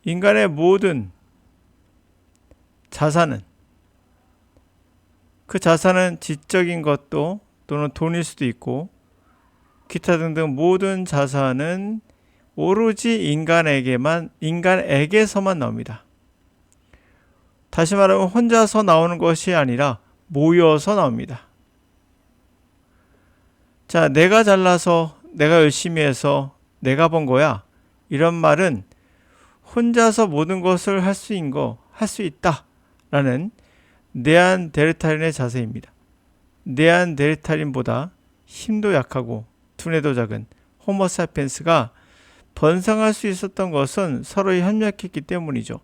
인간의 모든 자산은, 그 자산은 지적인 것도 또는 돈일 수도 있고 기타 등등 모든 자산은 오로지 인간에게서만 나옵니다. 다시 말하면 혼자서 나오는 것이 아니라 모여서 나옵니다. 자, 내가 잘나서 내가 열심히 해서 내가 번 거야, 이런 말은 혼자서 모든 것을 할 수 있다 라는 네안데르탈인의 자세입니다. 네안데르탈인보다 힘도 약하고 두뇌도 작은 호모사피엔스가 번성할 수 있었던 것은 서로 협력했기 때문이죠.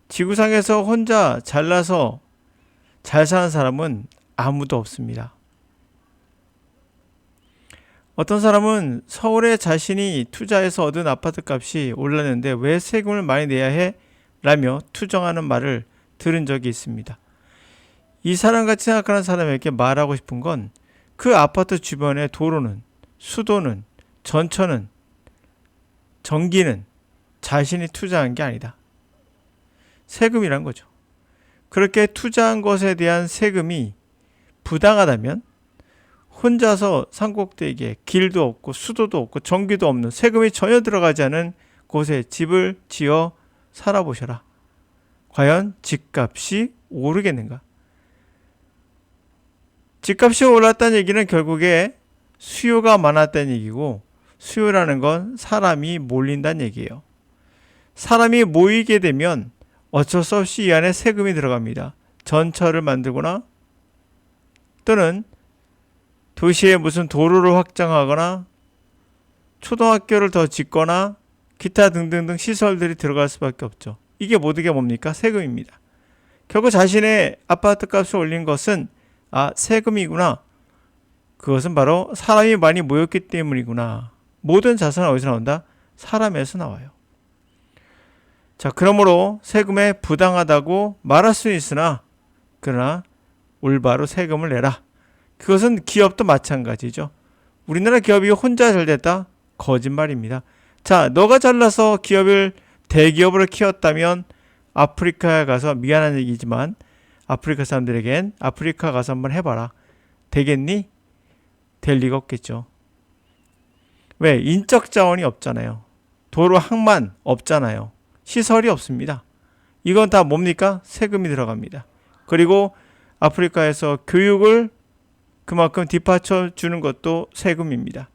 지구상에서 혼자 잘나서 잘 사는 사람은 아무도 없습니다. 어떤 사람은 서울에 자신이 투자해서 얻은 아파트 값이 올랐는데 왜 세금을 많이 내야 해? 라며 투정하는 말을 들은 적이 있습니다. 이 사람같이 생각하는 사람에게 말하고 싶은 건 그 아파트 주변의 도로는, 수도는, 전철은, 전기는 자신이 투자한 게 아니다. 세금이란 거죠. 그렇게 투자한 것에 대한 세금이 부당하다면 혼자서 산꼭대기에 길도 없고 수도도 없고 전기도 없는, 세금이 전혀 들어가지 않은 곳에 집을 지어 살아보셔라. 과연 집값이 오르겠는가? 집값이 올랐다는 얘기는 결국에 수요가 많았다는 얘기고, 수요라는 건 사람이 몰린다는 얘기예요. 사람이 모이게 되면 어쩔 수 없이 이 안에 세금이 들어갑니다. 전철을 만들거나 또는 도시에 무슨 도로를 확장하거나 초등학교를 더 짓거나 기타 등등등 시설들이 들어갈 수밖에 없죠. 이게 모든 게 뭡니까? 세금입니다. 결국 자신의 아파트 값을 올린 것은 세금이구나. 그것은 바로 사람이 많이 모였기 때문이구나. 모든 자산은 어디서 나온다? 사람에서 나와요. 자, 그러므로 세금에 부당하다고 말할 수 있으나, 그러나 올바로 세금을 내라. 그것은 기업도 마찬가지죠. 우리나라 기업이 혼자 잘 됐다? 거짓말입니다. 자, 너가 잘나서 대기업으로 키웠다면 아프리카에 가서, 미안한 얘기지만 아프리카 사람들에겐 아프리카 가서 한번 해봐라. 되겠니? 될 리가 없겠죠. 왜? 인적 자원이 없잖아요. 도로 항만 없잖아요. 시설이 없습니다. 이건 다 뭡니까? 세금이 들어갑니다. 그리고 아프리카에서 교육을 그만큼 뒷받쳐 주는 것도 세금입니다.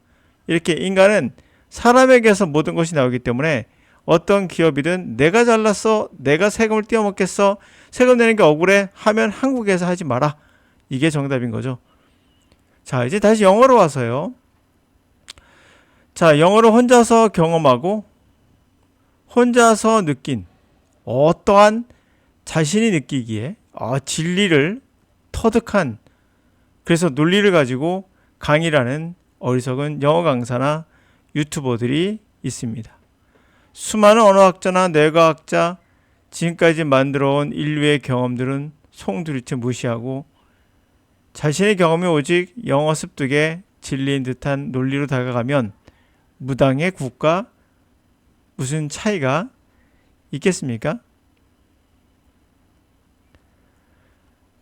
이렇게 인간은 사람에게서 모든 것이 나오기 때문에 어떤 기업이든 내가 잘났어, 내가 세금을 떼어먹겠어, 세금 내는 게 억울해 하면 한국에서 하지 마라. 이게 정답인 거죠. 자, 이제 다시 영어로 와서요. 자, 영어로 혼자서 경험하고 혼자서 느낀 어떠한 자신이 느끼기에 진리를 터득한, 그래서 논리를 가지고 강의라는 어리석은 영어 강사나 유튜버들이 있습니다. 수많은 언어학자나 뇌과학자, 지금까지 만들어온 인류의 경험들은 송두리째 무시하고 자신의 경험이 오직 영어 습득의 진리인 듯한 논리로 다가가면 무당의 국가 무슨 차이가 있겠습니까?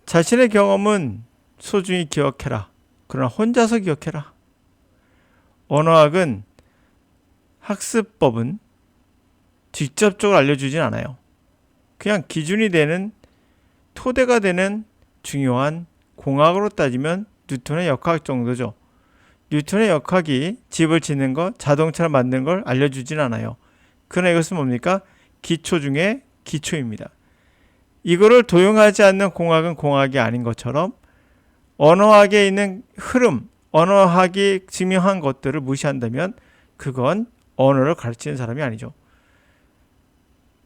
자신의 경험은 소중히 기억해라. 그러나 혼자서 기억해라. 언어학은, 학습법은 직접적으로 알려주진 않아요. 그냥 기준이 되는, 토대가 되는 중요한 공학으로 따지면 뉴턴의 역학 정도죠. 뉴턴의 역학이 집을 짓는 것, 자동차를 만드는 걸 알려주진 않아요. 그러나 이것은 뭡니까? 기초 중에 기초입니다. 이거를 도용하지 않는 공학은 공학이 아닌 것처럼 언어학에 있는 흐름, 언어학이 증명한 것들을 무시한다면 그건 언어를 가르치는 사람이 아니죠.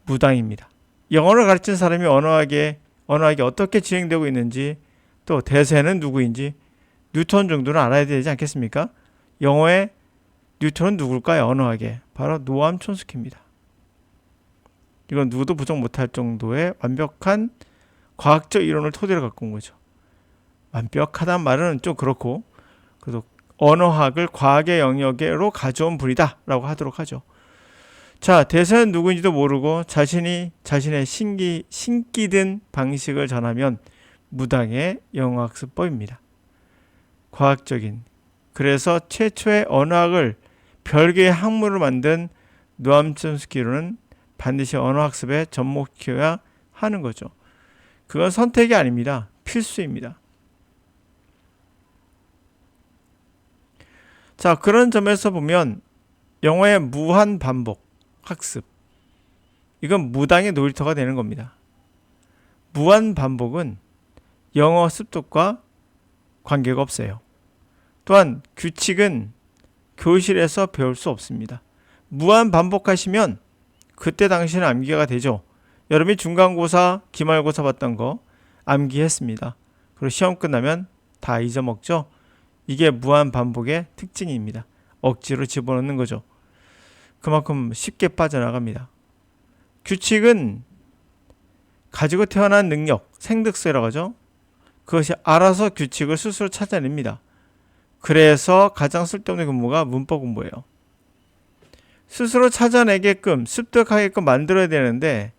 무당입니다. 영어를 가르치는 사람이 언어학이 어떻게 진행되고 있는지, 또 대세는 누구인지 뉴턴 정도는 알아야 되지 않겠습니까? 영어의 뉴턴은 누굴까요? 언어학에 바로 노암 촘스키입니다. 이건 누구도 부정 못할 정도의 완벽한 과학적 이론을 토대로 갖고 온 거죠. 완벽하다는 말은 좀 그렇고, 그래도 언어학을 과학의 영역으로 가져온 분이다 라고 하도록 하죠. 자, 대사는 누구인지도 모르고 자신의 신기든 방식을 전하면 무당의 영어학습법입니다. 과학적인. 그래서 최초의 언어학을 별개의 학문으로 만든 노암 촘스키로는 반드시 언어학습에 접목해야 하는 거죠. 그건 선택이 아닙니다. 필수입니다. 자, 그런 점에서 보면 영어의 무한 반복 학습, 이건 무당의 놀이터가 되는 겁니다. 무한 반복은 영어 습득과 관계가 없어요. 또한 규칙은 교실에서 배울 수 없습니다. 무한 반복하시면 그때 당시는 암기가 되죠. 여러분이 중간고사, 기말고사 봤던 거 암기했습니다. 그리고 시험 끝나면 다 잊어먹죠. 이게 무한 반복의 특징입니다. 억지로 집어넣는 거죠. 그만큼 쉽게 빠져나갑니다. 규칙은 가지고 태어난 능력, 생득세라고 하죠. 그것이 알아서 규칙을 스스로 찾아냅니다. 그래서 가장 쓸데없는 공부가 문법 공부예요. 스스로 찾아내게끔 습득하게끔 만들어야 되는데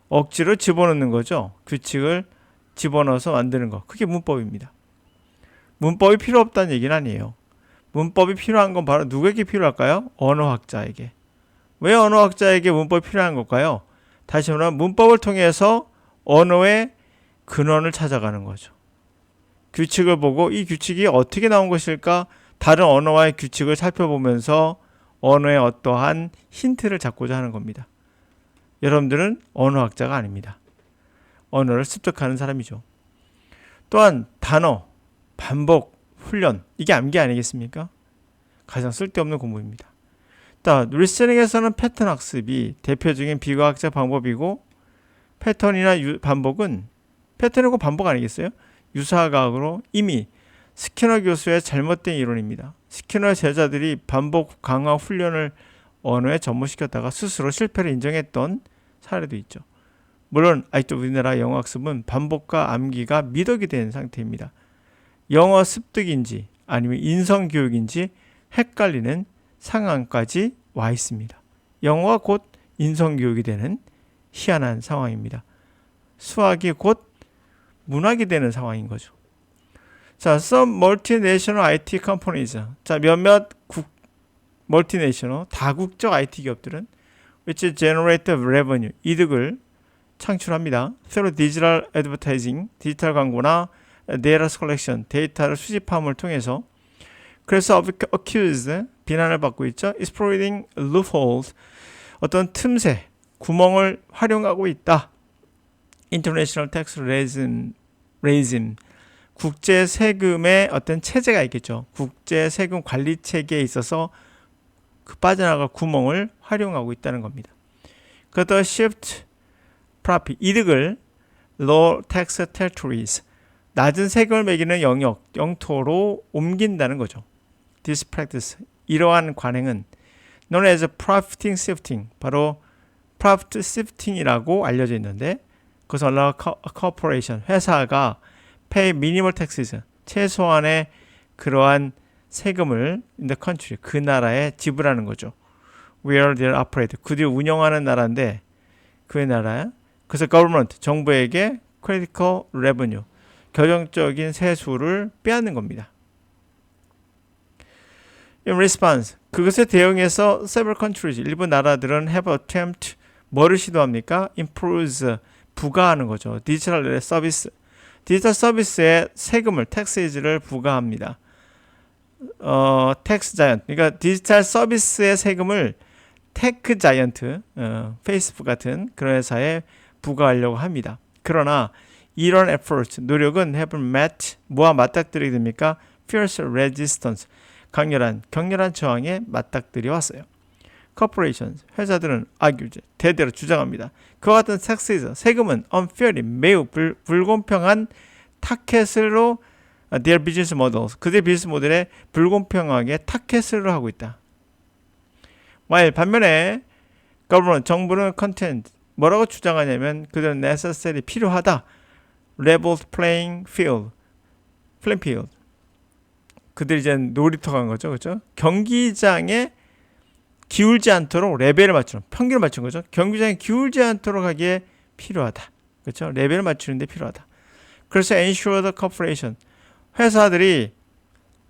억지로 집어넣는 거죠. 규칙을 집어넣어서 만드는 거. 그게 문법입니다. 문법이 필요 없다는 얘기는 아니에요. 문법이 필요한 건 바로 누구에게 필요할까요? 언어학자에게. 왜 언어학자에게 문법이 필요한 걸까요? 다시 말하면 문법을 통해서 언어의 근원을 찾아가는 거죠. 규칙을 보고 이 규칙이 어떻게 나온 것일까? 다른 언어와의 규칙을 살펴보면서 언어의 어떠한 힌트를 잡고자 하는 겁니다. 여러분들은 언어학자가 아닙니다. 언어를 습득하는 사람이죠. 또한 단어, 반복, 훈련, 이게 암기 아니겠습니까? 가장 쓸데없는 공부입니다. 리스닝에서는 패턴 학습이 대표적인 비과학적 방법이고, 패턴이나 반복은 패턴이고 반복 아니겠어요? 유사과학으로 이미 스키너 교수의 잘못된 이론입니다. 스키너 제자들이 반복 강화 훈련을 언어에 접목시켰다가 스스로 실패를 인정했던 사례도 있죠. 물론 아직도 우리나라 영어학습은 반복과 암기가 미덕이 된 상태입니다. 영어 습득인지 아니면 인성교육인지 헷갈리는 상황까지 와 있습니다. 영어가 곧 인성교육이 되는 희한한 상황입니다. 수학이 곧 문학이 되는 상황인 거죠. 자, some multinational IT companies. 자, 몇몇 multinational 다국적 IT 기업들은 which generate revenue, 이득을 창출합니다. through digital advertising, 디지털 광고나 data collection, 데이터를 수집함을 통해서. 그래서 accused, 비난을 받고 있죠. exploiting loopholes, 어떤 틈새, 구멍을 활용하고 있다. international tax regime, 국제 세금의 어떤 체제가 있겠죠. 국제 세금 관리 체계에 있어서 그 빠져나갈 구멍을 활용하고 있다는 겁니다. 그것도 shift profit, 이득을 low tax territories, 낮은 세금을 매기는 영토로 옮긴다는 거죠. This practice, 이러한 관행은 known as profiting shifting, 바로 profit shifting이라고 알려져 있는데, 그것은 allow corporation, 회사가 pay minimal taxes, 최소한의 그러한 세금을 in the country, 그 나라에 지불하는 거죠. Where they operate, 그들이 운영하는 나라인데 그 나라, 그래서 government, 정부에게 critical revenue, 결정적인 세수를 빼앗는 겁니다. In response, 그것에 대응해서 several countries, 일부 나라들은 have attempt, 뭐를 시도합니까? improves, 부과하는 거죠. 디지털 서비스, 디지털 서비스에 세금을, 텍스를 부과합니다. 텍스 자이언트, 그러니까 디지털 서비스의 세금을 테크 자이언트, 페이스북 같은 그런 회사에 부과하려고 합니다. 그러나 이런 efforts, 노력은 have met, 뭐와 맞닥뜨리게 됩니까? fierce resistance, 격렬한 저항에 맞닥뜨려 왔어요. corporations, 회사들은 argue, 대대로 주장합니다. 그와 같은 taxes, 세금은 unfairly, 매우 불공평한 타켓으로 their business models, 그들의 비즈니스 모델에 불공평하게 타켓을 하고 있다. while 반면에 government, 정부는 content, 뭐라고 주장하냐면 그들은 necessary, 필요하다. level playing field, 그들이 이제 놀이터 간 거죠, 그렇죠? 경기장에 기울지 않도록 레벨을 맞추는, 평균을 맞춘 거죠. 경기장이 기울지 않도록 하기에 필요하다. 그렇죠? 레벨을 맞추는 데 필요하다. 그래서 ensure the corporation, 회사들이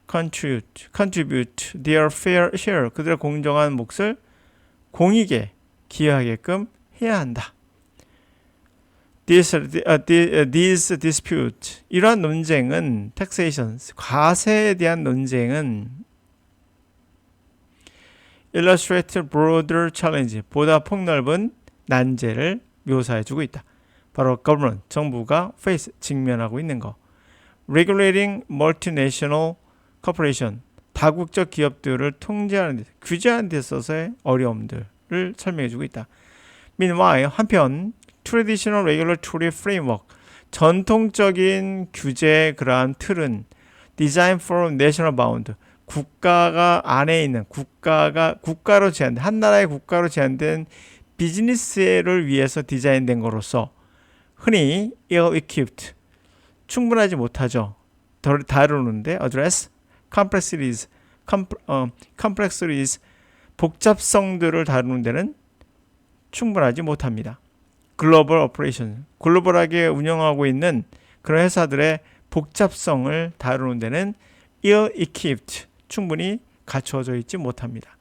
contribute their fair share, 그들의 공정한 몫을 공익에 기여하게끔 해야 한다. These dispute, 이러한 논쟁은 taxation, 과세에 대한 논쟁은 illustrate broader challenge, 보다 폭넓은 난제를 묘사해주고 있다. 바로 government, 정부가 face, 직면하고 있는 거. regulating multinational corporation, 다국적 기업들을 통제하는 데, 규제하는 데 있어서의 어려움들을 설명해주고 있다. meanwhile, 한편 traditional regulatory framework, 전통적인 규제 그러한 틀은 design for national bound, 국가가 안에 있는 국가로 제한된, 한 나라의 국가로 제한된 비즈니스를 위해서 디자인된 거로서 흔히 ill-equipped, 충분하지 못하죠. 다루는데 address complexities, 복잡성들을 다루는 데는 충분하지 못합니다. 글로벌 오퍼레이션, 글로벌하게 운영하고 있는 그런 회사들의 복잡성을 다루는 데는 ill-equipped, 충분히 갖춰져 있지 못합니다.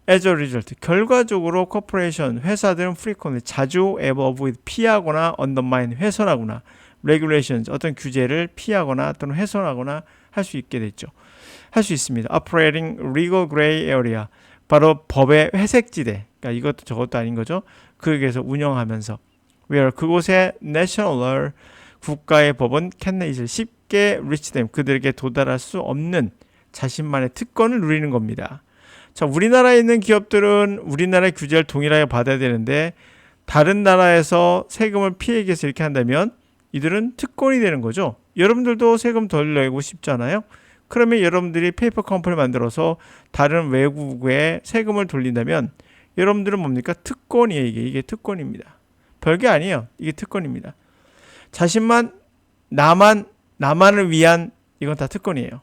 As a result, 결과적으로 corporation, 회사들은 frequently, 자주 avoid, 피하거나 undermine, 훼손하거나 regulations, 어떤 규제를 피하거나 또는 훼손하거나 할 수 있게 됐죠. 할 수 있습니다. Operating legal gray area, 바로 법의 회색지대, 그러니까 이것도 저것도 아닌 거죠. 거기에서 운영하면서 where, 그곳에 national law, 국가의 법은 can easily, 쉽게 reach them, 그들에게 도달할 수 없는 자신만의 특권을 누리는 겁니다. 자, 우리나라에 있는 기업들은 우리나라의 규제를 동일하게 받아야 되는데 다른 나라에서 세금을 피하기 위해서 이렇게 한다면 이들은 특권이 되는 거죠. 여러분들도 세금 덜 내고 싶잖아요. 그러면 여러분들이 페이퍼 컴퍼니 만들어서 다른 외국에 세금을 돌린다면 여러분들은 뭡니까? 특권이에요. 이게 특권입니다. 별게 아니에요. 이게 특권입니다. 자신만, 나만을 위한, 이건 다 특권이에요.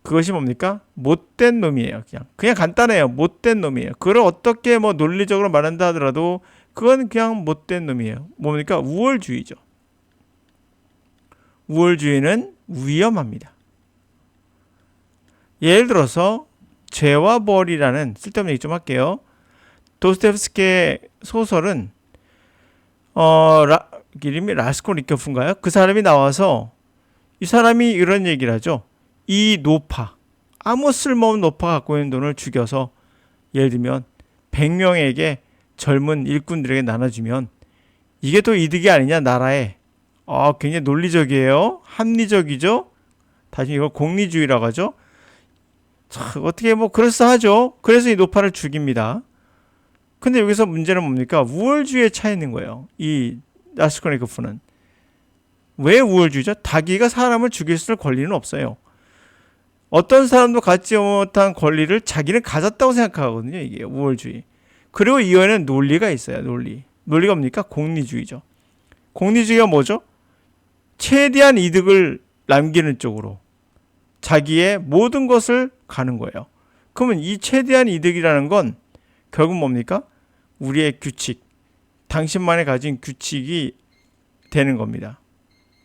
그것이 뭡니까? 못된 놈이에요. 그냥 간단해요. 못된 놈이에요. 그걸 어떻게 뭐 논리적으로 말한다 하더라도 그건 그냥 못된 놈이에요. 뭡니까? 우월주의죠. 우월주의는 위험합니다. 예를 들어서 죄와 벌이라는, 쓸데없는 얘기 좀 할게요. 도스토옙스키의 소설은 이름이 라스콜니코프인가요? 그 사람이 나와서 이 사람이 이런 얘기를 하죠. 이 노파, 아무 쓸모없는 노파가 갖고 있는 돈을 죽여서 예를 들면 100명에게 젊은 일꾼들에게 나눠주면 이게 또 이득이 아니냐, 나라에. 굉장히 논리적이에요. 합리적이죠. 다시 이걸 공리주의라고 하죠. 어떻게 뭐 그럴싸하죠. 그래서 이 노파를 죽입니다. 근데 여기서 문제는 뭡니까? 우월주의에 차 있는 거예요. 이 라스콜니코프는. 왜 우월주의죠? 자기가 사람을 죽일 수 있을 권리는 없어요. 어떤 사람도 갖지 못한 권리를 자기는 가졌다고 생각하거든요. 이게 우월주의. 그리고 이후에는 논리가 있어요. 논리가 뭡니까? 공리주의죠. 공리주의가 뭐죠? 최대한 이득을 남기는 쪽으로 자기의 모든 것을 가는 거예요. 그러면 이 최대한 이득이라는 건 결국 뭡니까? 우리의 규칙, 당신만이 가진 규칙이 되는 겁니다.